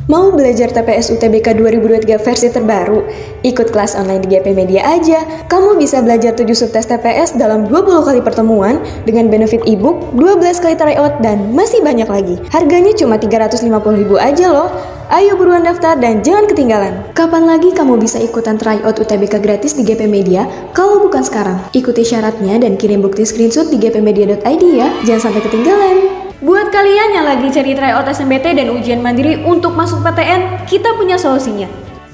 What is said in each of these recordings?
Mau belajar TPS UTBK 2023 versi terbaru? Ikut kelas online di GP Media aja. Kamu bisa belajar 7 subtes TPS dalam 20 kali pertemuan dengan benefit e-book, 12 kali tryout, dan masih banyak lagi. Harganya cuma 350.000 aja loh. Ayo buruan daftar dan jangan ketinggalan. Kapan lagi kamu bisa ikutan tryout UTBK gratis di GP Media kalau bukan sekarang? Ikuti syaratnya dan kirim bukti screenshot di gpmedia.id ya. Jangan sampai ketinggalan. Buat kalian yang lagi cari tryout SNMPT dan ujian mandiri untuk masuk PTN, kita punya solusinya.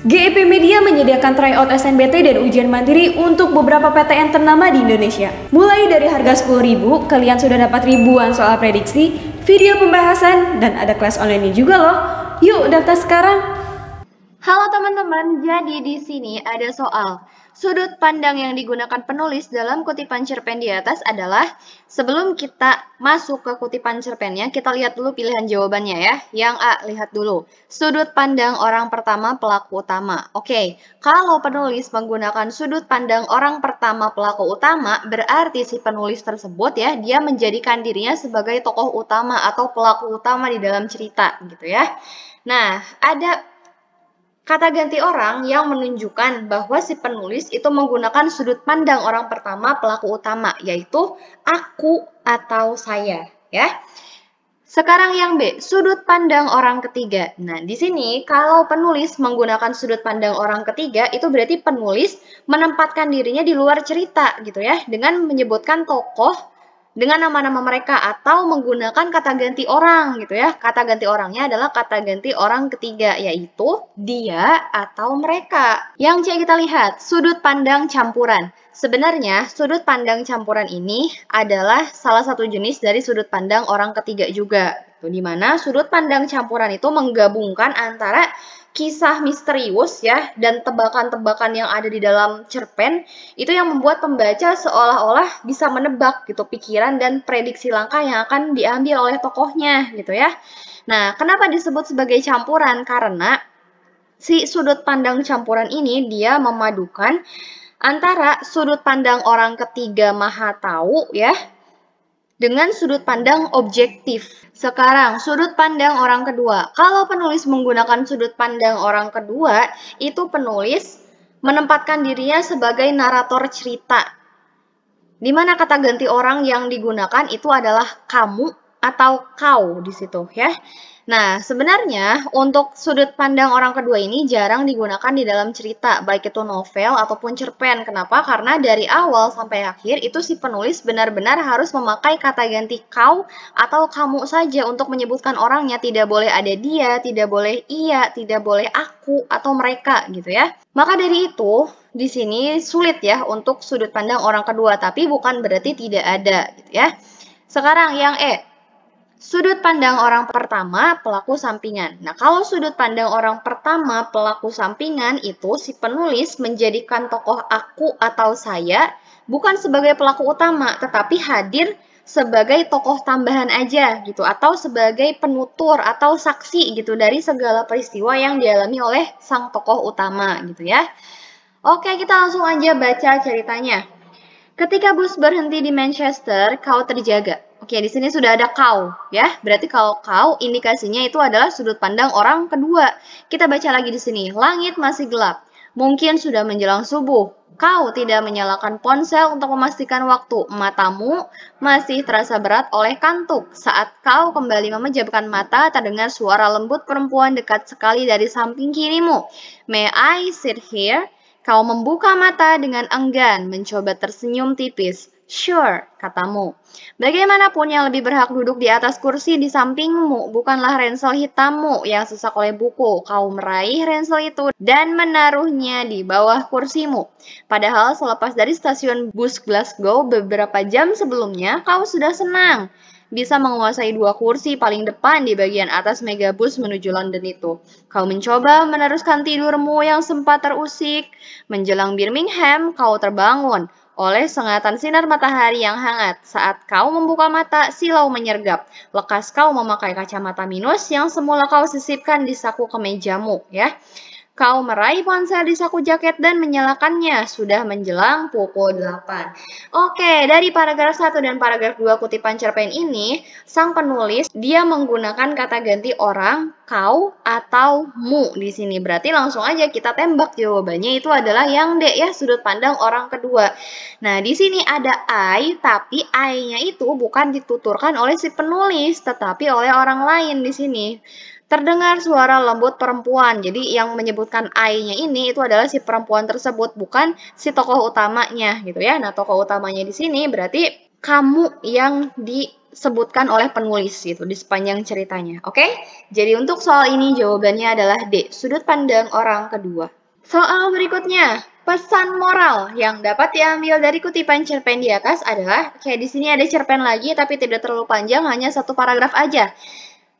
GEP Media menyediakan tryout SNMPT dan ujian mandiri untuk beberapa PTN ternama di Indonesia. Mulai dari harga 10.000, kalian sudah dapat ribuan soal prediksi, video pembahasan, dan ada kelas online-nya juga loh. Yuk daftar sekarang. Halo teman-teman, jadi di sini ada soal. Sudut pandang yang digunakan penulis dalam kutipan cerpen di atas adalah, sebelum kita masuk ke kutipan cerpennya, kita lihat dulu pilihan jawabannya ya. Yang A, lihat dulu. Sudut pandang orang pertama pelaku utama. Oke, kalau penulis menggunakan sudut pandang orang pertama pelaku utama, berarti si penulis tersebut ya, dia menjadikan dirinya sebagai tokoh utama atau pelaku utama di dalam cerita gitu ya. Nah, ada kata ganti orang yang menunjukkan bahwa si penulis itu menggunakan sudut pandang orang pertama pelaku utama, yaitu aku atau saya, ya. Sekarang yang B, sudut pandang orang ketiga. Nah, di sini kalau penulis menggunakan sudut pandang orang ketiga, itu berarti penulis menempatkan dirinya di luar cerita gitu ya, dengan menyebutkan tokoh dengan nama-nama mereka atau menggunakan kata ganti orang gitu ya. Kata ganti orangnya adalah kata ganti orang ketiga, yaitu dia atau mereka. Yang C kita lihat, sudut pandang campuran. Sebenarnya sudut pandang campuran ini adalah salah satu jenis dari sudut pandang orang ketiga juga. Di mana sudut pandang campuran itu menggabungkan antara kisah misterius ya dan tebakan-tebakan yang ada di dalam cerpen itu yang membuat pembaca seolah-olah bisa menebak gitu pikiran dan prediksi langkah yang akan diambil oleh tokohnya gitu ya. Nah, kenapa disebut sebagai campuran? Karena si sudut pandang campuran ini dia memadukan antara sudut pandang orang ketiga maha tahu ya dengan sudut pandang objektif. Sekarang, sudut pandang orang kedua. Kalau penulis menggunakan sudut pandang orang kedua, itu penulis menempatkan dirinya sebagai narator cerita. Di mana kata ganti orang yang digunakan itu adalah kamu atau kau di situ ya. Nah, sebenarnya untuk sudut pandang orang kedua ini jarang digunakan di dalam cerita, baik itu novel ataupun cerpen. Kenapa? Karena dari awal sampai akhir itu si penulis benar-benar harus memakai kata ganti kau atau kamu saja untuk menyebutkan orangnya. Tidak boleh ada dia, tidak boleh ia, tidak boleh aku atau mereka gitu ya. Maka dari itu, di sini sulit ya untuk sudut pandang orang kedua, tapi bukan berarti tidak ada gitu ya. Sekarang yang E. Sudut pandang orang pertama, pelaku sampingan. Nah, kalau sudut pandang orang pertama, pelaku sampingan, itu si penulis menjadikan tokoh aku atau saya bukan sebagai pelaku utama, tetapi hadir sebagai tokoh tambahan aja gitu, atau sebagai penutur atau saksi gitu dari segala peristiwa yang dialami oleh sang tokoh utama gitu ya. Oke, kita langsung aja baca ceritanya. Ketika bus berhenti di Manchester, kau terjaga. Oke, di sini sudah ada kau, ya. Berarti kalau kau, indikasinya itu adalah sudut pandang orang kedua. Kita baca lagi di sini. Langit masih gelap. Mungkin sudah menjelang subuh. Kau tidak menyalakan ponsel untuk memastikan waktu. Matamu masih terasa berat oleh kantuk. Saat kau kembali memejamkan mata, terdengar suara lembut perempuan dekat sekali dari samping kirimu. May I sit here? Kau membuka mata dengan enggan, mencoba tersenyum tipis. Sure, katamu. Bagaimanapun yang lebih berhak duduk di atas kursi di sampingmu, bukanlah ransel hitammu yang sesak oleh buku. Kau meraih ransel itu dan menaruhnya di bawah kursimu. Padahal selepas dari stasiun bus Glasgow beberapa jam sebelumnya, kau sudah senang bisa menguasai 2 kursi paling depan di bagian atas megabus menuju London itu. Kau mencoba meneruskan tidurmu yang sempat terusik. Menjelang Birmingham, kau terbangun oleh sengatan sinar matahari yang hangat. Saat kau membuka mata, silau menyergap. Lekas kau memakai kacamata minus yang semula kau sisipkan di saku kemejamu, ya. Kau meraih ponsel di saku jaket dan menyalakannya. Sudah menjelang pukul 8. Oke, dari paragraf 1 dan paragraf 2 kutipan cerpen ini, sang penulis dia menggunakan kata ganti orang, kau, atau mu di sini. Berarti langsung aja kita tembak jawabannya itu adalah yang D ya, sudut pandang orang kedua. Nah, di sini ada I, tapi I-nya itu bukan dituturkan oleh si penulis, tetapi oleh orang lain di sini. Terdengar suara lembut perempuan. Jadi yang menyebutkan I-nya ini itu adalah si perempuan tersebut, bukan si tokoh utamanya gitu ya. Nah, tokoh utamanya di sini berarti kamu yang disebutkan oleh penulis gitu di sepanjang ceritanya. Oke? Jadi untuk soal ini jawabannya adalah D, sudut pandang orang kedua. Soal berikutnya, pesan moral yang dapat diambil dari kutipan cerpen di atas adalah, kayak di sini ada cerpen lagi tapi tidak terlalu panjang, hanya satu paragraf aja.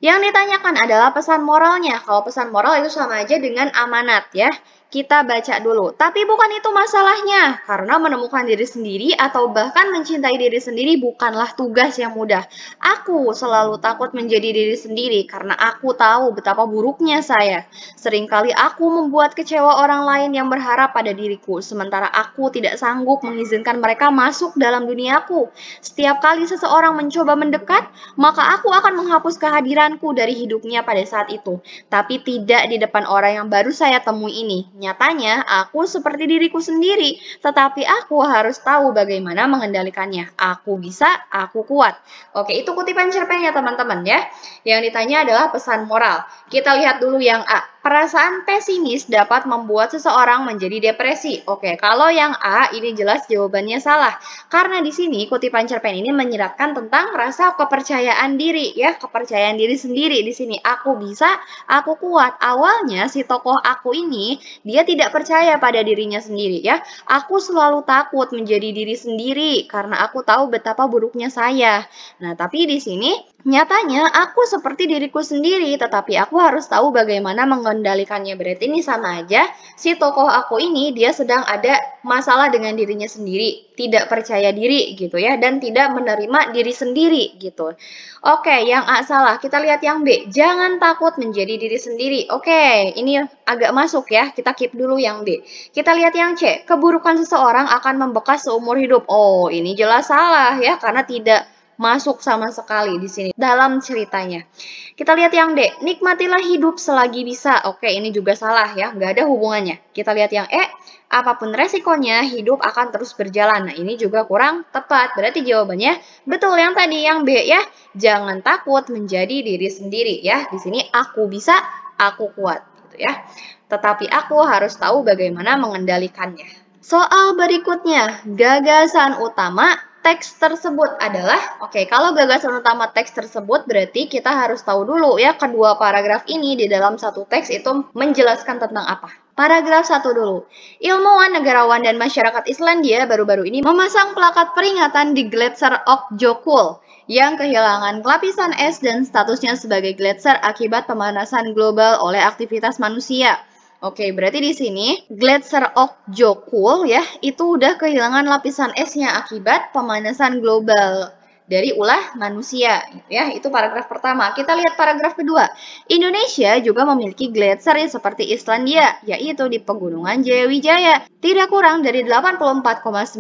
Yang ditanyakan adalah pesan moralnya. Kalau pesan moral itu sama aja dengan amanat ya. Kita baca dulu. Tapi bukan itu masalahnya. Karena menemukan diri sendiri atau bahkan mencintai diri sendiri bukanlah tugas yang mudah. Aku selalu takut menjadi diri sendiri karena aku tahu betapa buruknya saya. Seringkali aku membuat kecewa orang lain yang berharap pada diriku. Sementara aku tidak sanggup mengizinkan mereka masuk dalam duniaku. Setiap kali seseorang mencoba mendekat, maka aku akan menghapus kehadiranku dari hidupnya pada saat itu. Tapi tidak di depan orang yang baru saya temui ini. Nyatanya, aku seperti diriku sendiri, tetapi aku harus tahu bagaimana mengendalikannya. Aku bisa, aku kuat. Oke, itu kutipan cerpen ya teman-teman ya. Yang ditanya adalah pesan moral. Kita lihat dulu yang A. Perasaan pesimis dapat membuat seseorang menjadi depresi. Oke, kalau yang A ini jelas jawabannya salah. Karena di sini kutipan cerpen ini menyiratkan tentang rasa kepercayaan diri ya, kepercayaan diri sendiri di sini. Aku bisa, aku kuat. Awalnya si tokoh aku ini dia tidak percaya pada dirinya sendiri ya. Aku selalu takut menjadi diri sendiri karena aku tahu betapa buruknya saya. Nah, tapi di sini nyatanya aku seperti diriku sendiri, tetapi aku harus tahu bagaimana mengendalikannya. Berarti ini sama aja, si tokoh aku ini dia sedang ada masalah dengan dirinya sendiri, tidak percaya diri gitu ya, dan tidak menerima diri sendiri gitu. Oke, yang A salah. Kita lihat yang B, jangan takut menjadi diri sendiri. Oke, ini agak masuk ya, kita keep dulu yang B. Kita lihat yang C, keburukan seseorang akan membekas seumur hidup. Oh, ini jelas salah ya, karena tidak masuk sama sekali di sini dalam ceritanya. Kita lihat yang D, nikmatilah hidup selagi bisa. Oke, ini juga salah ya, nggak ada hubungannya. Kita lihat yang E, apapun resikonya, hidup akan terus berjalan. Nah, ini juga kurang tepat. Berarti jawabannya betul yang tadi, yang B ya. Jangan takut menjadi diri sendiri ya. Di sini aku bisa, aku kuat gitu ya. Tetapi aku harus tahu bagaimana mengendalikannya. Soal berikutnya, gagasan utama teks tersebut adalah, oke, kalau gagasan utama teks tersebut berarti kita harus tahu dulu ya, kedua paragraf ini di dalam satu teks itu menjelaskan tentang apa. Paragraf 1 dulu. Ilmuwan, negarawan, dan masyarakat Islandia baru-baru ini memasang plakat peringatan di Gletser Okjokul yang kehilangan lapisan es dan statusnya sebagai gletser akibat pemanasan global oleh aktivitas manusia. Oke, berarti di sini Gletser Okjokul ya, itu udah kehilangan lapisan esnya akibat pemanasan global dari ulah manusia ya. Itu paragraf pertama. Kita lihat paragraf kedua. Indonesia juga memiliki gletser seperti Islandia, yaitu di Pegunungan Jayawijaya. Tidak kurang dari 84,9%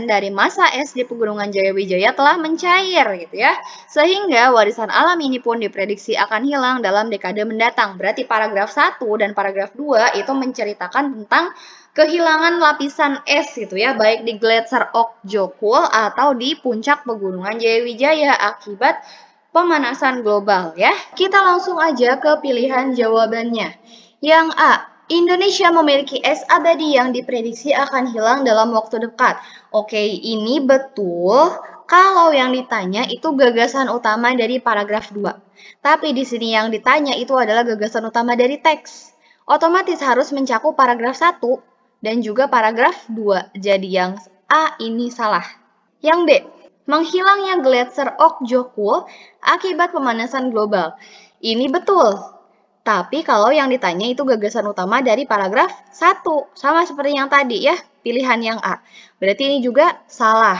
dari massa es di Pegunungan Jayawijaya telah mencair gitu ya. Sehingga warisan alam ini pun diprediksi akan hilang dalam dekade mendatang. Berarti paragraf 1 dan paragraf 2 itu menceritakan tentang kehilangan lapisan es gitu ya, baik di Gletser Okjokul atau di puncak Pegunungan Jayawijaya akibat pemanasan global ya. Kita langsung aja ke pilihan jawabannya. Yang A, Indonesia memiliki es abadi yang diprediksi akan hilang dalam waktu dekat. Oke, ini betul kalau yang ditanya itu gagasan utama dari paragraf 2. Tapi di sini yang ditanya itu adalah gagasan utama dari teks. Otomatis harus mencakup paragraf 1 dan juga paragraf 2. Jadi yang A ini salah. Yang B, menghilangnya Gletser Okjokul akibat pemanasan global. Ini betul. Tapi kalau yang ditanya itu gagasan utama dari paragraf 1. Sama seperti yang tadi ya, pilihan yang A. Berarti ini juga salah.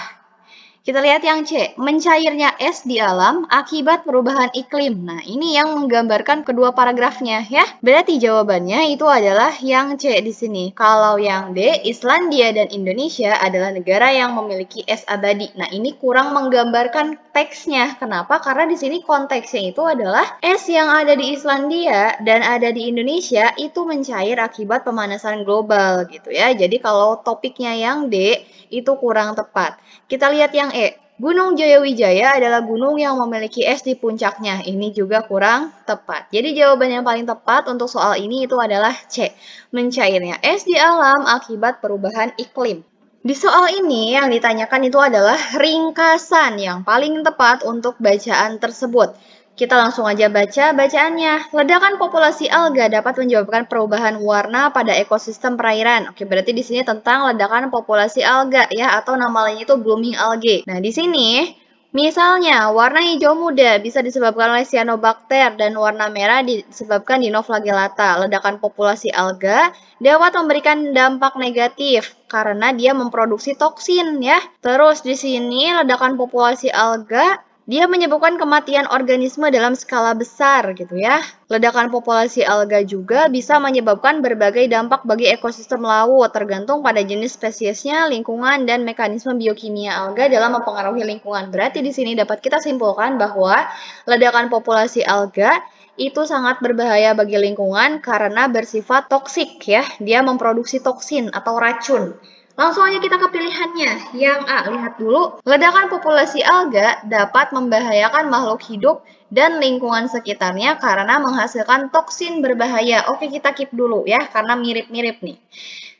Kita lihat yang C, mencairnya es di alam akibat perubahan iklim. Nah, ini yang menggambarkan kedua paragrafnya ya. Berarti jawabannya itu adalah yang C di sini. Kalau yang D, Islandia dan Indonesia adalah negara yang memiliki es abadi. Nah, ini kurang menggambarkan teksnya. Kenapa? Karena di sini konteksnya itu adalah es yang ada di Islandia dan ada di Indonesia itu mencair akibat pemanasan global gitu ya. Jadi kalau topiknya yang D itu kurang tepat. Kita lihat yang E. Gunung Jayawijaya adalah gunung yang memiliki es di puncaknya. Ini juga kurang tepat. Jadi jawaban yang paling tepat untuk soal ini itu adalah C. Mencairnya es di alam akibat perubahan iklim. Di soal ini yang ditanyakan itu adalah ringkasan yang paling tepat untuk bacaan tersebut. Kita langsung aja baca bacaannya. Ledakan populasi alga dapat menyebabkan perubahan warna pada ekosistem perairan. Oke, berarti di sini tentang ledakan populasi alga ya, atau nama lainnya itu blooming algae. Nah, di sini misalnya warna hijau muda bisa disebabkan oleh cyanobacter dan warna merah disebabkan dinoflagellata. Ledakan populasi alga dapat memberikan dampak negatif karena dia memproduksi toksin ya. Terus di sini ledakan populasi alga dia menyebabkan kematian organisme dalam skala besar gitu ya. Ledakan populasi alga juga bisa menyebabkan berbagai dampak bagi ekosistem laut, tergantung pada jenis spesiesnya, lingkungan, dan mekanisme biokimia alga dalam mempengaruhi lingkungan. Berarti di sini dapat kita simpulkan bahwa ledakan populasi alga itu sangat berbahaya bagi lingkungan karena bersifat toksik ya. Dia memproduksi toksin atau racun. Langsung aja kita ke pilihannya. Yang A, lihat dulu. Ledakan populasi alga dapat membahayakan makhluk hidup dan lingkungan sekitarnya karena menghasilkan toksin berbahaya. Oke, kita keep dulu ya, karena mirip-mirip nih.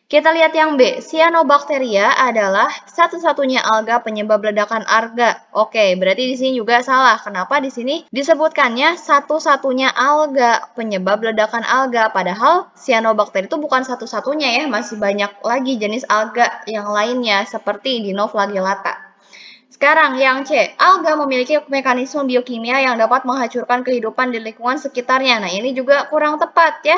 Kita lihat yang B, Cyanobacteria adalah satu-satunya alga penyebab ledakan alga. Oke, berarti di sini juga salah. Kenapa di sini disebutkannya satu-satunya alga penyebab ledakan alga? Padahal Cyanobacteria itu bukan satu-satunya ya, masih banyak lagi jenis alga yang lainnya seperti Dinoflagellata. Sekarang yang C, alga memiliki mekanisme biokimia yang dapat menghancurkan kehidupan di lingkungan sekitarnya. Nah, ini juga kurang tepat ya.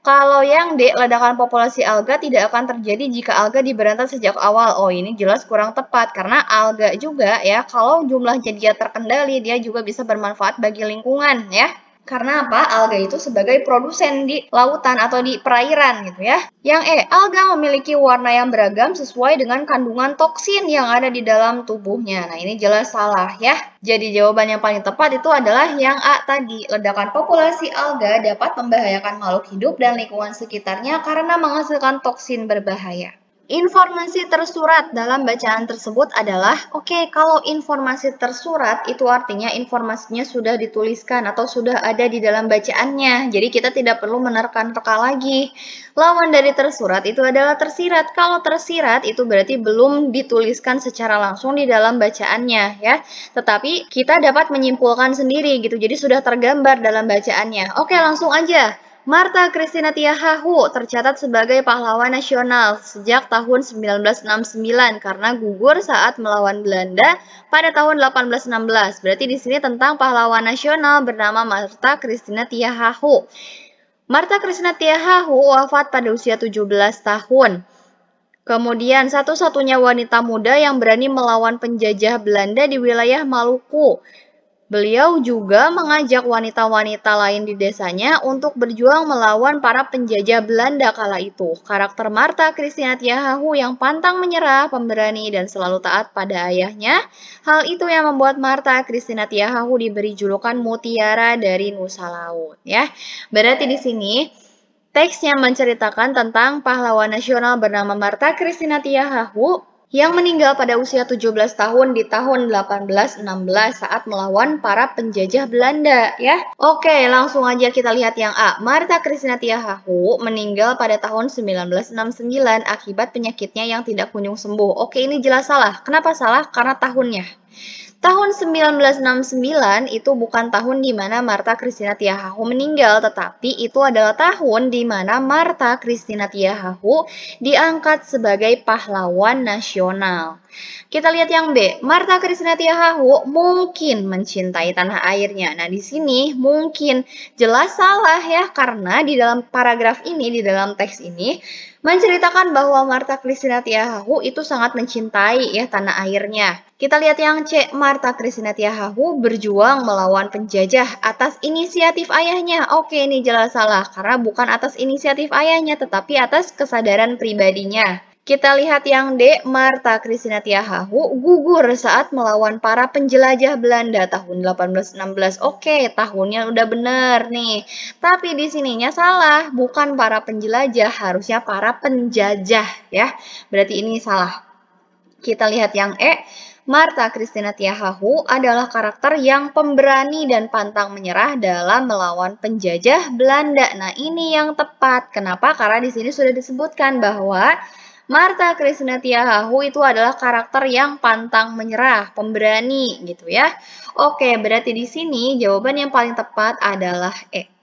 Kalau yang D, ledakan populasi alga tidak akan terjadi jika alga diberantas sejak awal. Oh, ini jelas kurang tepat karena alga juga ya, kalau jumlahnya dia terkendali, dia juga bisa bermanfaat bagi lingkungan ya. Karena apa? Alga itu sebagai produsen di lautan atau di perairan gitu ya. Yang E, alga memiliki warna yang beragam sesuai dengan kandungan toksin yang ada di dalam tubuhnya. Nah, ini jelas salah ya. Jadi jawaban yang paling tepat itu adalah yang A tadi. Ledakan populasi alga dapat membahayakan makhluk hidup dan lingkungan sekitarnya karena menghasilkan toksin berbahaya. Informasi tersurat dalam bacaan tersebut adalah, oke, kalau informasi tersurat itu artinya informasinya sudah dituliskan atau sudah ada di dalam bacaannya. Jadi kita tidak perlu menerka-nerka lagi. Lawan dari tersurat itu adalah tersirat. Kalau tersirat itu berarti belum dituliskan secara langsung di dalam bacaannya ya. Tetapi kita dapat menyimpulkan sendiri gitu. Jadi sudah tergambar dalam bacaannya. Oke, langsung aja. Martha Christina Tiahahu tercatat sebagai pahlawan nasional sejak tahun 1969 karena gugur saat melawan Belanda pada tahun 1816. Berarti di sini tentang pahlawan nasional bernama Martha Christina Tiahahu. Martha Christina Tiahahu wafat pada usia 17 tahun. Kemudian satu-satunya wanita muda yang berani melawan penjajah Belanda di wilayah Maluku. Beliau juga mengajak wanita-wanita lain di desanya untuk berjuang melawan para penjajah Belanda kala itu. Karakter Martha Christina Tiahahu yang pantang menyerah, pemberani, dan selalu taat pada ayahnya. Hal itu yang membuat Martha Christina Tiahahu diberi julukan Mutiara dari Nusa Laut. Ya, berarti di sini teksnya menceritakan tentang pahlawan nasional bernama Martha Christina Tiahahu yang meninggal pada usia 17 tahun di tahun 1816 saat melawan para penjajah Belanda ya. Oke, langsung aja kita lihat yang A. Martha Christina Tiahahu meninggal pada tahun 1969 akibat penyakitnya yang tidak kunjung sembuh. Oke, ini jelas salah. Kenapa salah? Karena tahunnya. Tahun 1969 itu bukan tahun di mana Martha Christina Tiahahu meninggal, tetapi itu adalah tahun di mana Martha Christina Tiahahu diangkat sebagai pahlawan nasional. Kita lihat yang B. Martha Christina Tiahahu mungkin mencintai tanah airnya. Nah, di sini mungkin jelas salah ya, karena di dalam paragraf ini, di dalam teks ini, menceritakan bahwa Martha Christina Tiahahu itu sangat mencintai ya tanah airnya. Kita lihat yang C, Martha Christina Tiahahu berjuang melawan penjajah atas inisiatif ayahnya. Oke, ini jelas salah karena bukan atas inisiatif ayahnya tetapi atas kesadaran pribadinya. Kita lihat yang D, Martha Christina Tiahahu gugur saat melawan para penjelajah Belanda tahun 1816. Oke, tahunnya udah bener nih. Tapi di sininya salah, bukan para penjelajah, harusnya para penjajah ya. Berarti ini salah. Kita lihat yang E, Martha Christina Tiahahu adalah karakter yang pemberani dan pantang menyerah dalam melawan penjajah Belanda. Nah, ini yang tepat. Kenapa? Karena di sini sudah disebutkan bahwa Martha Christina Tiahahu itu adalah karakter yang pantang menyerah, pemberani gitu ya. Oke, berarti di sini jawaban yang paling tepat adalah E.